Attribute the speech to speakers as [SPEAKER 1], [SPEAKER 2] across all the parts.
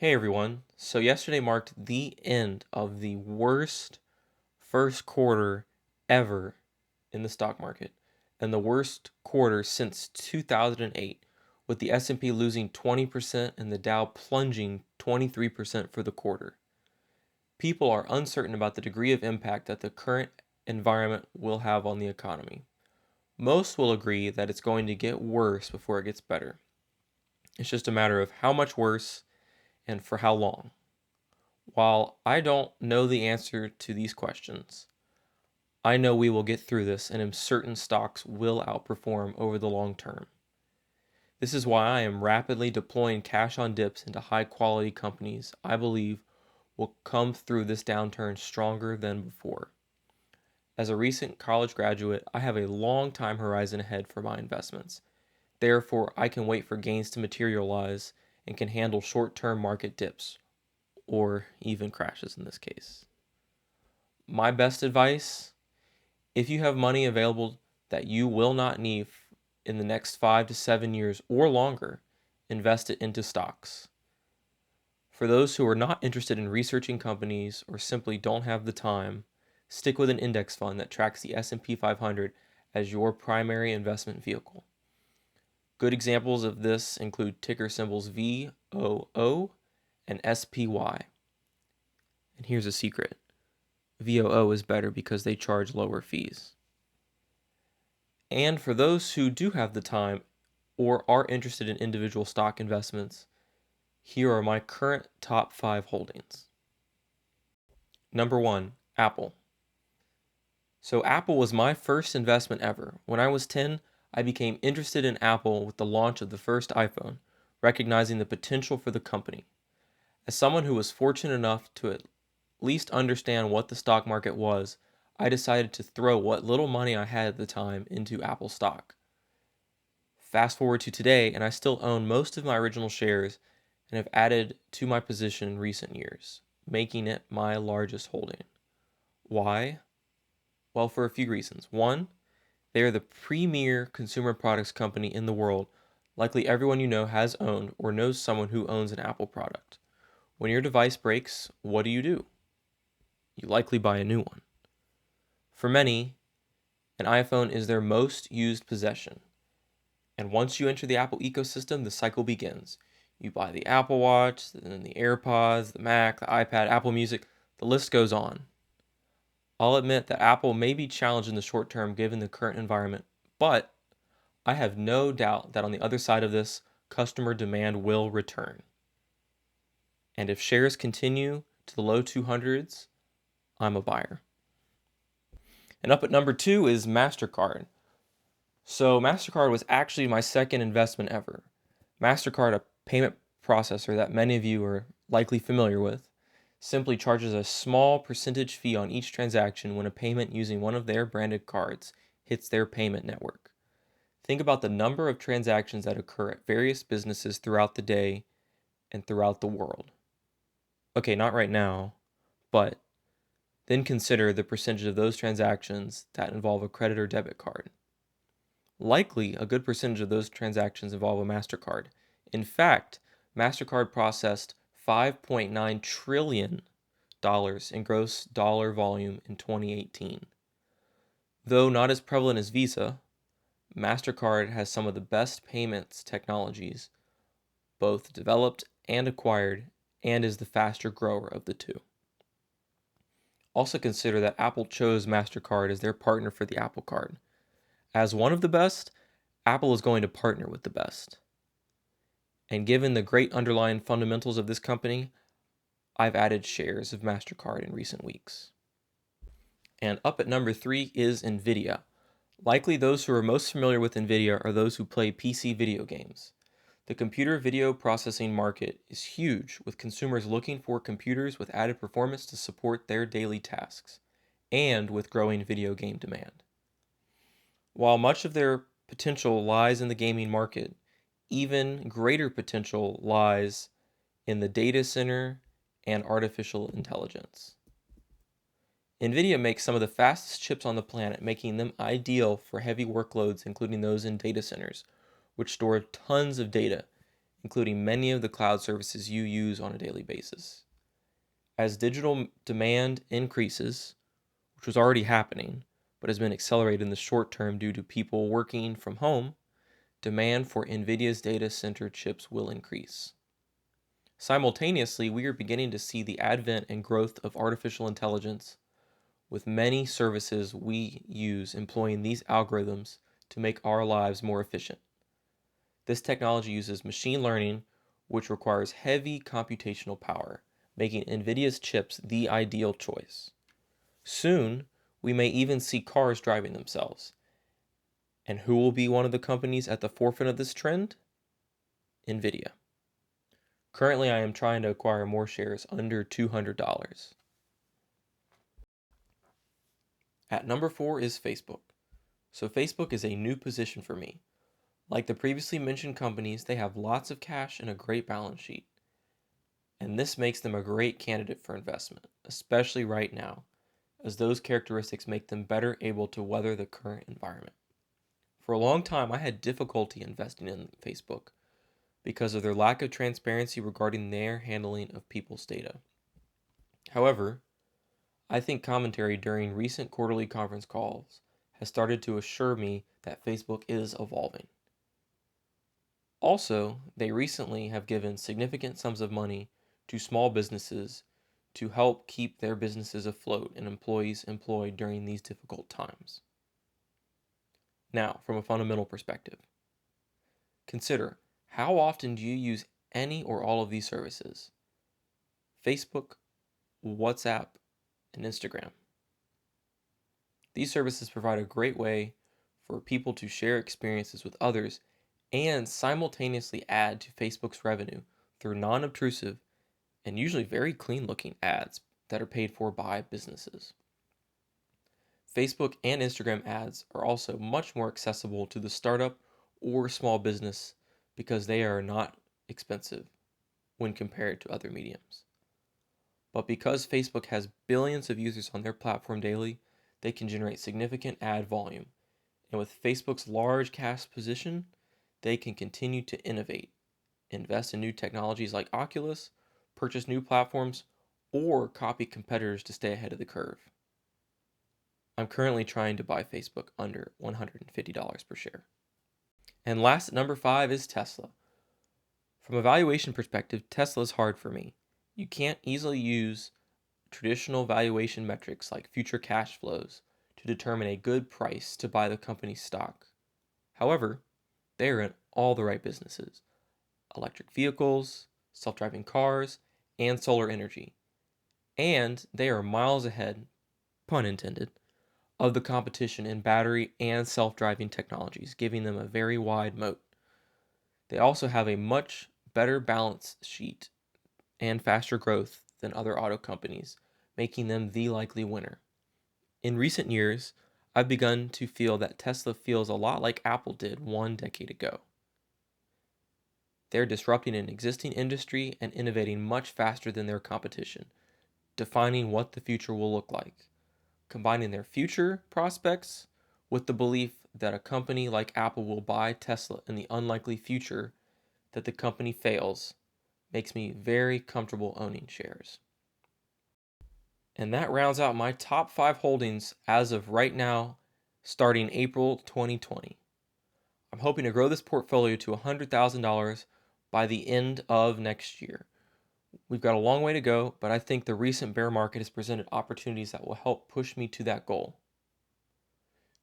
[SPEAKER 1] Hey everyone. So yesterday marked the end of the worst first quarter ever in the stock market and the worst quarter since 2008, with the S&P losing 20% and the Dow plunging 23% for the quarter. People are uncertain about the degree of impact that the current environment will have on the economy. Most will agree that it's going to get worse before it gets better. It's just a matter of how much worse and for how long. While I don't know the answer to these questions, I know we will get through this and am certain stocks will outperform over the long term. This is why I am rapidly deploying cash on dips into high quality companies I believe will come through this downturn stronger than before. As a recent college graduate, I have a long time horizon ahead for my investments. Therefore, I can wait for gains to materialize and can handle short term market dips, or even crashes in this case. My best advice: if you have money available that you will not need in the next 5 to 7 years or longer, invest it into stocks. For those who are not interested in researching companies or simply don't have the time, stick with an index fund that tracks the S&P 500 as your primary investment vehicle. Good examples of this include ticker symbols VOO and SPY. And here's a secret: VOO is better because they charge lower fees. And for those who do have the time or are interested in individual stock investments, here are my current top 5 holdings. Number 1, Apple. So Apple was my first investment ever. When I was 10, I became interested in Apple with the launch of the first iPhone, recognizing the potential for the company. As someone who was fortunate enough to at least understand what the stock market was, I decided to throw what little money I had at the time into Apple stock. Fast forward to today, and I still own most of my original shares and have added to my position in recent years, making it my largest holding. Why? Well, for a few reasons. One, they are the premier consumer products company in the world. Likely everyone you know has owned or knows someone who owns an Apple product. When your device breaks, what do? You likely buy a new one. For many, an iPhone is their most used possession. And once you enter the Apple ecosystem, the cycle begins. You buy the Apple Watch, then the AirPods, the Mac, the iPad, Apple Music, the list goes on. I'll admit that Apple may be challenged in the short term given the current environment, but I have no doubt that on the other side of this, customer demand will return. And if shares continue to the low 200s, I'm a buyer. And up at number 2 is MasterCard. So MasterCard was actually my second investment ever. MasterCard, a payment processor that many of you are likely familiar with, simply charges a small percentage fee on each transaction when a payment using one of their branded cards hits their payment network. Think about the number of transactions that occur at various businesses throughout the day and throughout the world. Okay, not right now, but then consider the percentage of those transactions that involve a credit or debit card. Likely, a good percentage of those transactions involve a MasterCard. In fact, MasterCard processed $5.9 trillion in gross dollar volume in 2018. Though not as prevalent as Visa, MasterCard has some of the best payments technologies, both developed and acquired, and is the faster grower of the two. Also consider that Apple chose MasterCard as their partner for the Apple Card. As one of the best, Apple is going to partner with the best. And given the great underlying fundamentals of this company, I've added shares of MasterCard in recent weeks. And up at number 3 is Nvidia. Likely those who are most familiar with Nvidia are those who play PC video games. The computer video processing market is huge, with consumers looking for computers with added performance to support their daily tasks, and with growing video game demand. While much of their potential lies in the gaming market, even greater potential lies in the data center and artificial intelligence. Nvidia makes some of the fastest chips on the planet, making them ideal for heavy workloads, including those in data centers, which store tons of data, including many of the cloud services you use on a daily basis. As digital demand increases, which was already happening, but has been accelerated in the short term due to people working from home, demand for Nvidia's data center chips will increase. Simultaneously, we are beginning to see the advent and growth of artificial intelligence, with many services we use employing these algorithms to make our lives more efficient. This technology uses machine learning, which requires heavy computational power, making Nvidia's chips the ideal choice. Soon, we may even see cars driving themselves. And who will be one of the companies at the forefront of this trend? Nvidia. Currently, I am trying to acquire more shares under $200. At number 4 is Facebook. So Facebook is a new position for me. Like the previously mentioned companies, they have lots of cash and a great balance sheet. And this makes them a great candidate for investment, especially right now, as those characteristics make them better able to weather the current environment. For a long time, I had difficulty investing in Facebook because of their lack of transparency regarding their handling of people's data. However, I think commentary during recent quarterly conference calls has started to assure me that Facebook is evolving. Also, they recently have given significant sums of money to small businesses to help keep their businesses afloat and employees employed during these difficult times. Now, from a fundamental perspective, consider, how often do you use any or all of these services? Facebook, WhatsApp, and Instagram. These services provide a great way for people to share experiences with others and simultaneously add to Facebook's revenue through non-obtrusive and usually very clean-looking ads that are paid for by businesses. Facebook and Instagram ads are also much more accessible to the startup or small business because they are not expensive when compared to other mediums. But because Facebook has billions of users on their platform daily, they can generate significant ad volume. And with Facebook's large cash position, they can continue to innovate, invest in new technologies like Oculus, purchase new platforms, or copy competitors to stay ahead of the curve. I'm currently trying to buy Facebook under $150 per share. And last at number 5 is Tesla. From a valuation perspective, Tesla is hard for me. You can't easily use traditional valuation metrics like future cash flows to determine a good price to buy the company's stock. However, they are in all the right businesses: electric vehicles, self-driving cars, and solar energy. And they are miles ahead, pun intended, of the competition in battery and self-driving technologies, giving them a very wide moat. They also have a much better balance sheet and faster growth than other auto companies, making them the likely winner. In recent years, I've begun to feel that Tesla feels a lot like Apple did 1 decade ago. They're disrupting an existing industry and innovating much faster than their competition, defining what the future will look like. Combining their future prospects with the belief that a company like Apple will buy Tesla in the unlikely future that the company fails makes me very comfortable owning shares. And that rounds out my top 5 holdings as of right now, starting April 2020. I'm hoping to grow this portfolio to $100,000 by the end of next year. We've got a long way to go, but I think the recent bear market has presented opportunities that will help push me to that goal.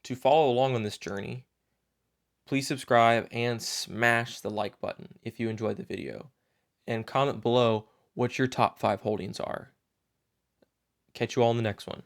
[SPEAKER 1] To follow along on this journey, please subscribe and smash the like button if you enjoyed the video, and comment below what your top 5 holdings are. Catch you all in the next one.